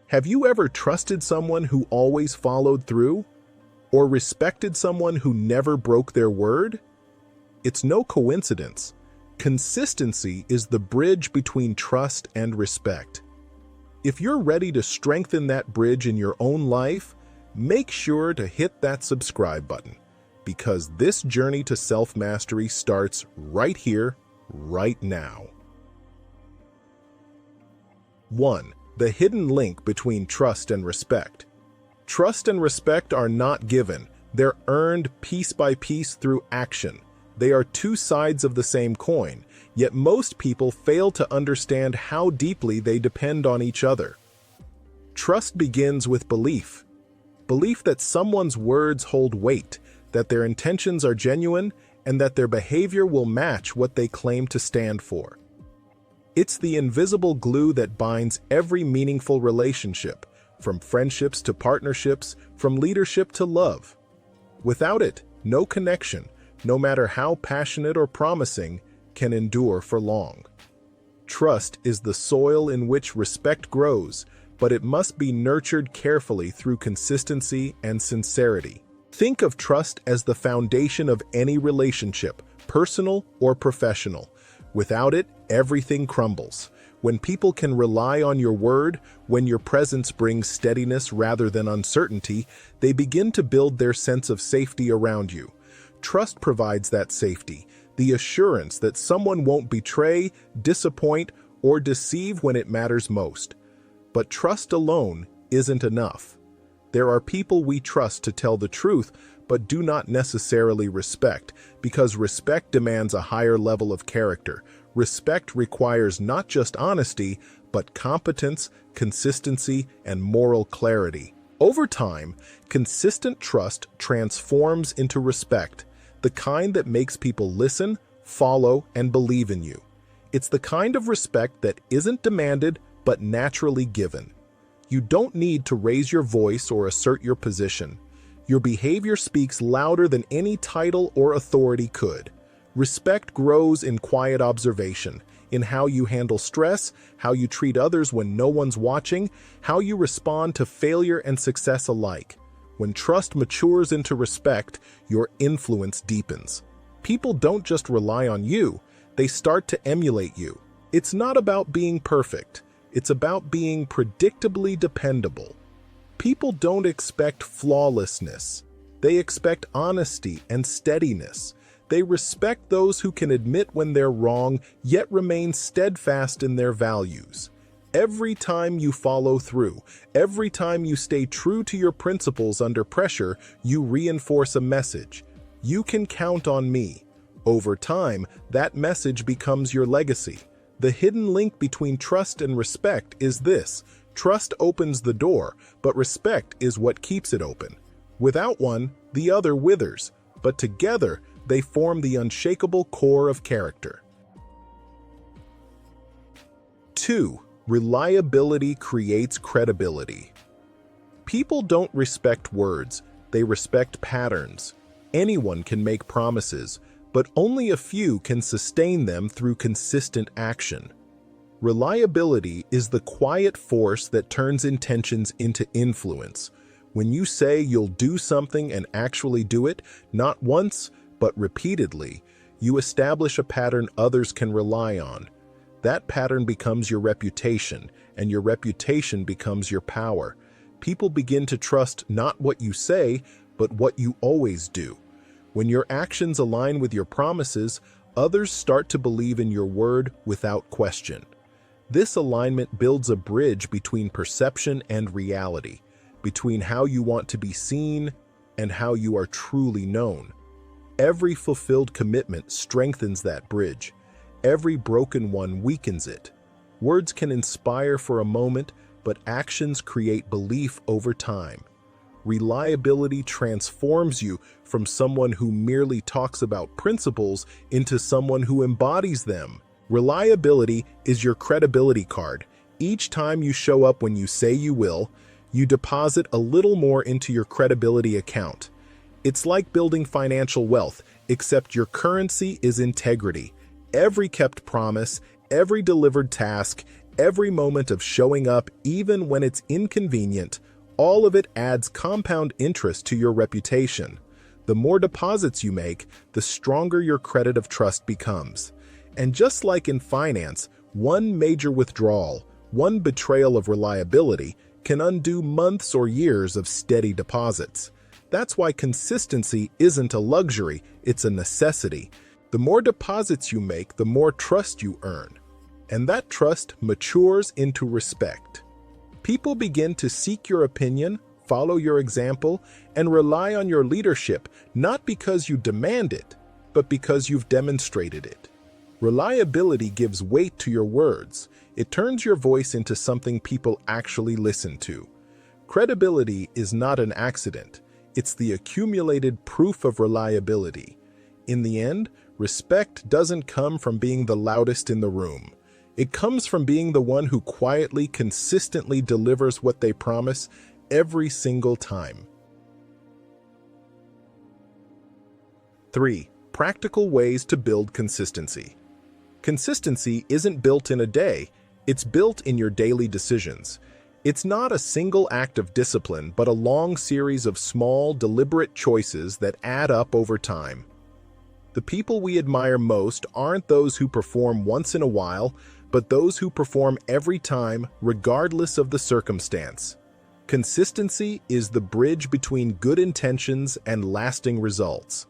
Have you ever trusted someone who always followed through? Or respected someone who never broke their word? It's no coincidence. Consistency is the bridge between trust and respect. If you're ready to strengthen that bridge in your own life, make sure to hit that subscribe button, because this journey to self-mastery starts right here, right now. 1. The hidden link between trust and respect. Trust and respect are not given. They're earned piece by piece through action. They are two sides of the same coin, yet most people fail to understand how deeply they depend on each other. Trust begins with belief. Belief that someone's words hold weight, that their intentions are genuine, and that their behavior will match what they claim to stand for. It's the invisible glue that binds every meaningful relationship, from friendships to partnerships, from leadership to love. Without it, no connection, no matter how passionate or promising, can endure for long. Trust is the soil in which respect grows, but it must be nurtured carefully through consistency and sincerity. Think of trust as the foundation of any relationship, personal or professional. Without it, everything crumbles. When people can rely on your word, when your presence brings steadiness rather than uncertainty, they begin to build their sense of safety around you. Trust provides that safety, the assurance that someone won't betray, disappoint, or deceive when it matters most. But trust alone isn't enough. There are people we trust to tell the truth, but do not necessarily respect, because respect demands a higher level of character. Respect requires not just honesty, but competence, consistency, and moral clarity. Over time, consistent trust transforms into respect, the kind that makes people listen, follow, and believe in you. It's the kind of respect that isn't demanded, but naturally given. You don't need to raise your voice or assert your position. Your behavior speaks louder than any title or authority could. Respect grows in quiet observation, in how you handle stress, how you treat others when no one's watching, how you respond to failure and success alike. When trust matures into respect, your influence deepens. People don't just rely on you, they start to emulate you. It's not about being perfect, it's about being predictably dependable. People don't expect flawlessness, they expect honesty and steadiness. They respect those who can admit when they're wrong, yet remain steadfast in their values. Every time you follow through, every time you stay true to your principles under pressure, you reinforce a message. You can count on me. Over time, that message becomes your legacy. The hidden link between trust and respect is this: trust opens the door, but respect is what keeps it open. Without one, the other withers, but together, they form the unshakable core of character. 2. Reliability creates credibility. People don't respect words, they respect patterns. Anyone can make promises, but only a few can sustain them through consistent action. Reliability is the quiet force that turns intentions into influence. When you say you'll do something and actually do it, not once, but repeatedly, you establish a pattern others can rely on. That pattern becomes your reputation, and your reputation becomes your power. People begin to trust not what you say, but what you always do. When your actions align with your promises, others start to believe in your word without question. This alignment builds a bridge between perception and reality, between how you want to be seen and how you are truly known. Every fulfilled commitment strengthens that bridge. Every broken one weakens it. Words can inspire for a moment, but actions create belief over time. Reliability transforms you from someone who merely talks about principles into someone who embodies them. Reliability is your credibility card. Each time you show up when you say you will, you deposit a little more into your credibility account. It's like building financial wealth, except your currency is integrity. Every kept promise, every delivered task, Every moment of showing up, even when it's inconvenient, all of it adds compound interest to your reputation. The more deposits you make, the stronger your credit of trust becomes. And just like in finance, one major withdrawal, one betrayal of reliability, can undo months or years of steady deposits. That's why consistency isn't a luxury, it's a necessity. The more deposits you make, the more trust you earn. And that trust matures into respect. People begin to seek your opinion, follow your example, and rely on your leadership, not because you demand it, but because you've demonstrated it. Reliability gives weight to your words. It turns your voice into something people actually listen to. Credibility is not an accident. It's the accumulated proof of reliability. In the end, respect doesn't come from being the loudest in the room. It comes from being the one who quietly, consistently delivers what they promise every single time. 3. Practical ways to build consistency. Consistency isn't built in a day, it's built in your daily decisions. It's not a single act of discipline, but a long series of small, deliberate choices that add up over time. The people we admire most aren't those who perform once in a while, but those who perform every time, regardless of the circumstance. Consistency is the bridge between good intentions and lasting results.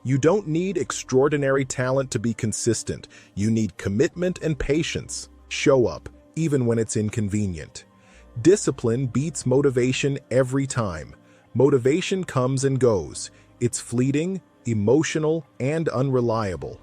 You don't need extraordinary talent to be consistent. You need commitment and patience. Show up, even when it's inconvenient. Discipline beats motivation every time. Motivation comes and goes. It's fleeting, emotional, and unreliable.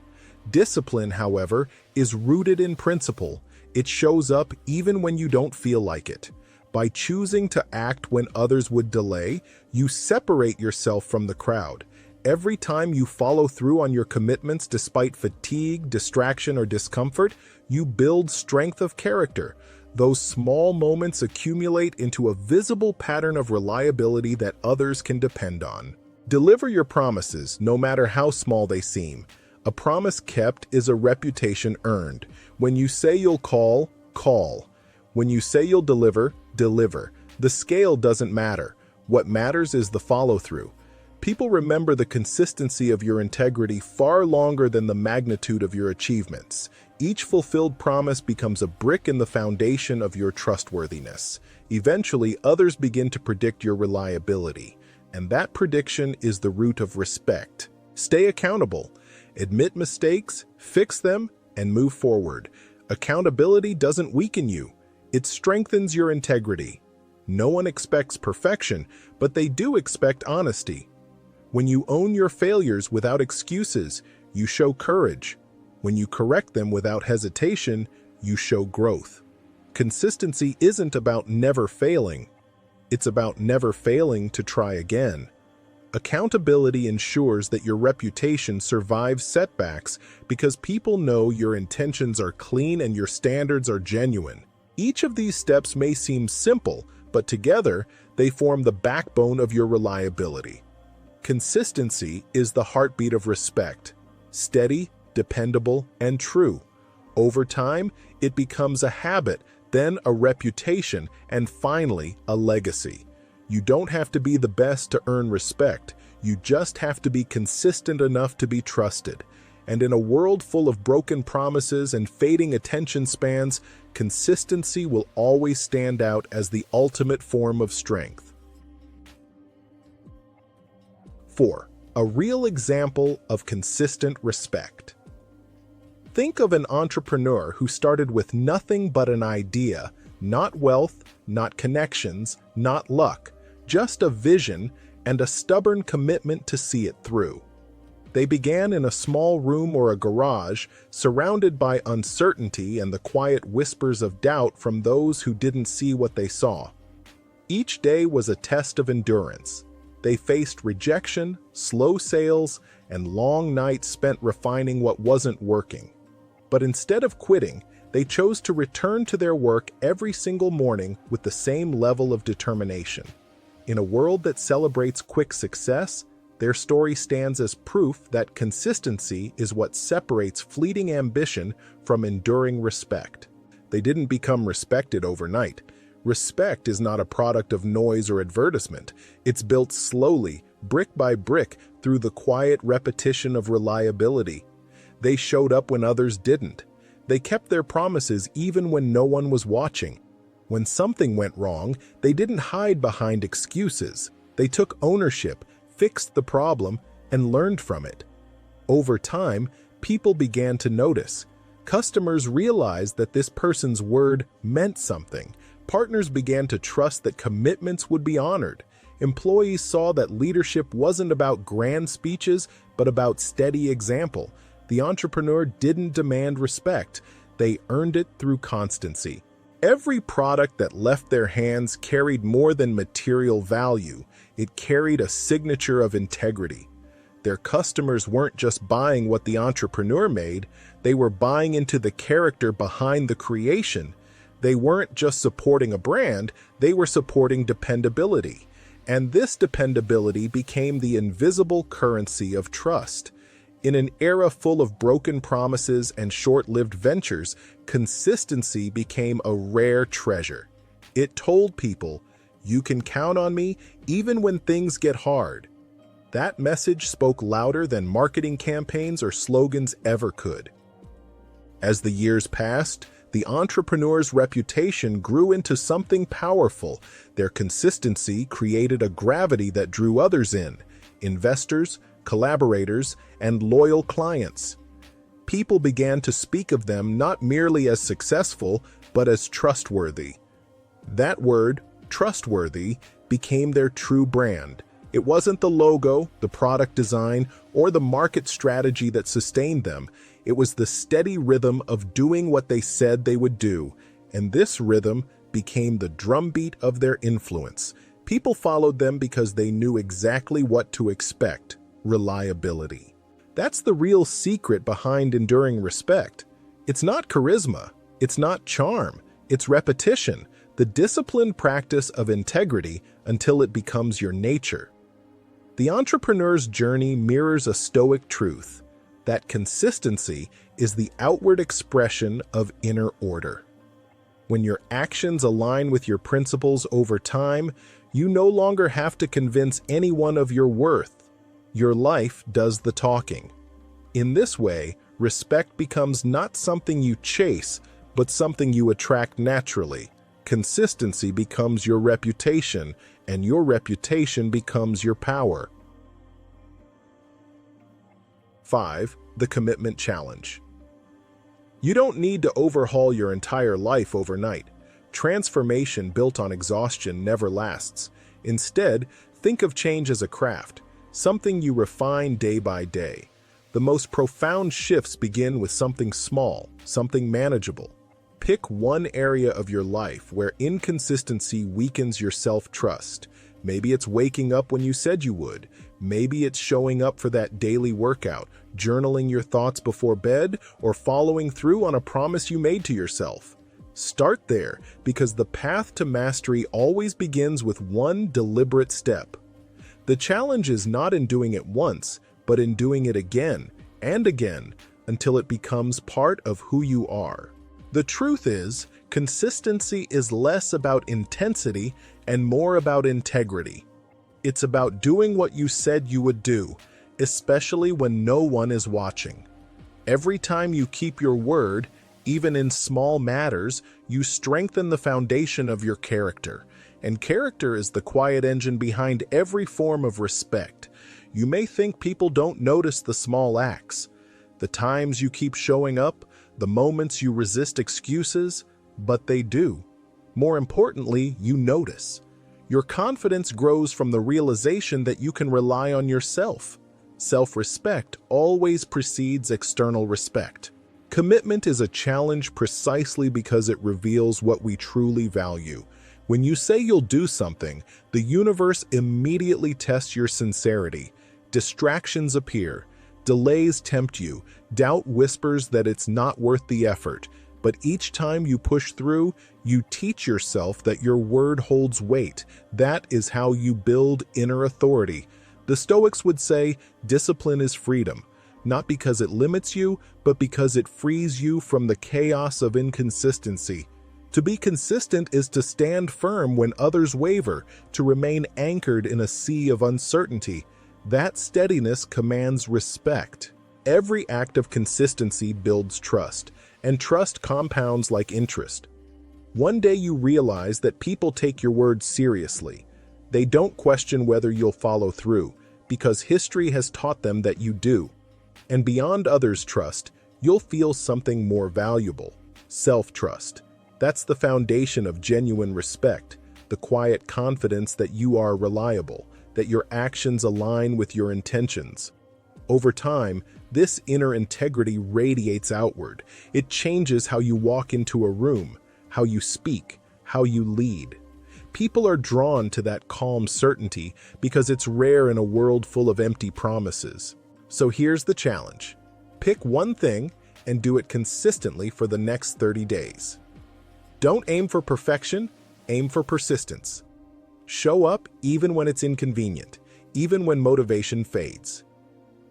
Discipline, however, is rooted in principle. It shows up even when you don't feel like it. By choosing to act when others would delay, you separate yourself from the crowd. Every time you follow through on your commitments despite fatigue, distraction, or discomfort, you build strength of character. Those small moments accumulate into a visible pattern of reliability that others can depend on. Deliver your promises, no matter how small they seem. A promise kept is a reputation earned. When you say you'll call, call. When you say you'll deliver, deliver. The scale doesn't matter. What matters is the follow-through. People remember the consistency of your integrity far longer than the magnitude of your achievements. Each fulfilled promise becomes a brick in the foundation of your trustworthiness. Eventually, others begin to predict your reliability, and that prediction is the root of respect. Stay accountable. Admit mistakes, fix them, and move forward. Accountability doesn't weaken you. It strengthens your integrity. No one expects perfection, but they do expect honesty. When you own your failures without excuses, you show courage. When you correct them without hesitation, you show growth. Consistency isn't about never failing. It's about never failing to try again. Accountability ensures that your reputation survives setbacks because people know your intentions are clean and your standards are genuine. Each of these steps may seem simple, but together they form the backbone of your reliability. Consistency is the heartbeat of respect. Steady, dependable, and true. Over time, it becomes a habit, then a reputation, and finally, a legacy. You don't have to be the best to earn respect. You just have to be consistent enough to be trusted. And in a world full of broken promises and fading attention spans, consistency will always stand out as the ultimate form of strength. 4. A real example of consistent respect. Think of an entrepreneur who started with nothing but an idea, not wealth, not connections, not luck, just a vision and a stubborn commitment to see it through. They began in a small room or a garage, surrounded by uncertainty and the quiet whispers of doubt from those who didn't see what they saw. Each day was a test of endurance. They faced rejection, slow sales, and long nights spent refining what wasn't working. But instead of quitting, they chose to return to their work every single morning with the same level of determination. In a world that celebrates quick success, their story stands as proof that consistency is what separates fleeting ambition from enduring respect. They didn't become respected overnight. Respect is not a product of noise or advertisement. It's built slowly, brick by brick, through the quiet repetition of reliability. They showed up when others didn't. They kept their promises even when no one was watching. When something went wrong, they didn't hide behind excuses. They took ownership, fixed the problem, and learned from it. Over time, people began to notice. Customers realized that this person's word meant something. Partners began to trust that commitments would be honored. Employees saw that leadership wasn't about grand speeches, but about steady example. The entrepreneur didn't demand respect. They earned it through constancy. Every product that left their hands carried more than material value. It carried a signature of integrity. Their customers weren't just buying what the entrepreneur made, they were buying into the character behind the creation. They weren't just supporting a brand, they were supporting dependability. And this dependability became the invisible currency of trust. In an era full of broken promises and short-lived ventures, consistency became a rare treasure. It told people, "You can count on me even when things get hard." That message spoke louder than marketing campaigns or slogans ever could. As the years passed, the entrepreneur's reputation grew into something powerful. Their consistency created a gravity that drew others in: investors, collaborators, and loyal clients. People began to speak of them not merely as successful, but as trustworthy. That word, trustworthy, became their true brand. It wasn't the logo, the product design, or the market strategy that sustained them. It was the steady rhythm of doing what they said they would do, and this rhythm became the drumbeat of their influence. People followed them because they knew exactly what to expect: reliability. That's the real secret behind enduring respect. It's not charisma, it's not charm, it's repetition, the disciplined practice of integrity until it becomes your nature. The entrepreneur's journey mirrors a Stoic truth: that consistency is the outward expression of inner order. When your actions align with your principles over time, you no longer have to convince anyone of your worth. Your life does the talking. In this way, respect becomes not something you chase, but something you attract naturally. Consistency becomes your reputation, and your reputation becomes your power. 5. The Commitment Challenge. You don't need to overhaul your entire life overnight. Transformation built on exhaustion never lasts. Instead, think of change as a craft, something you refine day by day. The most profound shifts begin with something small, something manageable. Pick one area of your life where inconsistency weakens your self-trust. Maybe it's waking up when you said you would. Maybe it's showing up for that daily workout, journaling your thoughts before bed, or following through on a promise you made to yourself. Start there, because the path to mastery always begins with one deliberate step. The challenge is not in doing it once, but in doing it again and again until it becomes part of who you are. The truth is, consistency is less about intensity and more about integrity. It's about doing what you said you would do, especially when no one is watching. Every time you keep your word, even in small matters, you strengthen the foundation of your character. And character is the quiet engine behind every form of respect. You may think people don't notice the small acts, the times you keep showing up, the moments you resist excuses, but they do. More importantly, you notice. Your confidence grows from the realization that you can rely on yourself. Self-respect always precedes external respect. Commitment is a challenge precisely because it reveals what we truly value. When you say you'll do something, the universe immediately tests your sincerity. Distractions appear. Delays tempt you. Doubt whispers that it's not worth the effort. But each time you push through, you teach yourself that your word holds weight. That is how you build inner authority. The Stoics would say, discipline is freedom. not because it limits you, but because it frees you from the chaos of inconsistency. To be consistent is to stand firm when others waver, to remain anchored in a sea of uncertainty. That steadiness commands respect. Every act of consistency builds trust, and trust compounds like interest. One day you realize that people take your words seriously. They don't question whether you'll follow through, because history has taught them that you do. And beyond others' trust, you'll feel something more valuable: self-trust. That's the foundation of genuine respect, the quiet confidence that you are reliable, that your actions align with your intentions. Over time, this inner integrity radiates outward. It changes how you walk into a room, how you speak, how you lead. People are drawn to that calm certainty because it's rare in a world full of empty promises. So here's the challenge. Pick one thing and do it consistently for the next 30 days. Don't aim for perfection, aim for persistence. Show up even when it's inconvenient, even when motivation fades.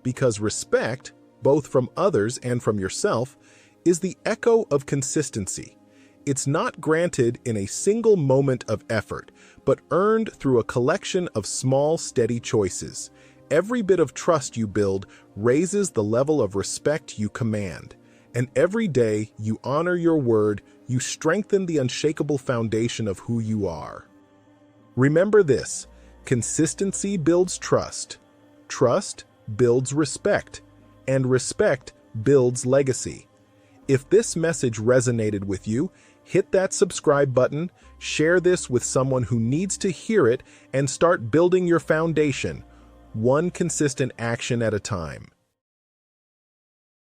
Because respect, both from others and from yourself, is the echo of consistency. It's not granted in a single moment of effort, but earned through a collection of small, steady choices. Every bit of trust you build raises the level of respect you command. And every day you honor your word, you strengthen the unshakable foundation of who you are. Remember this: consistency builds trust. Trust builds respect, and respect builds legacy. If this message resonated with you, hit that subscribe button, share this with someone who needs to hear it, and start building your foundation, one consistent action at a time.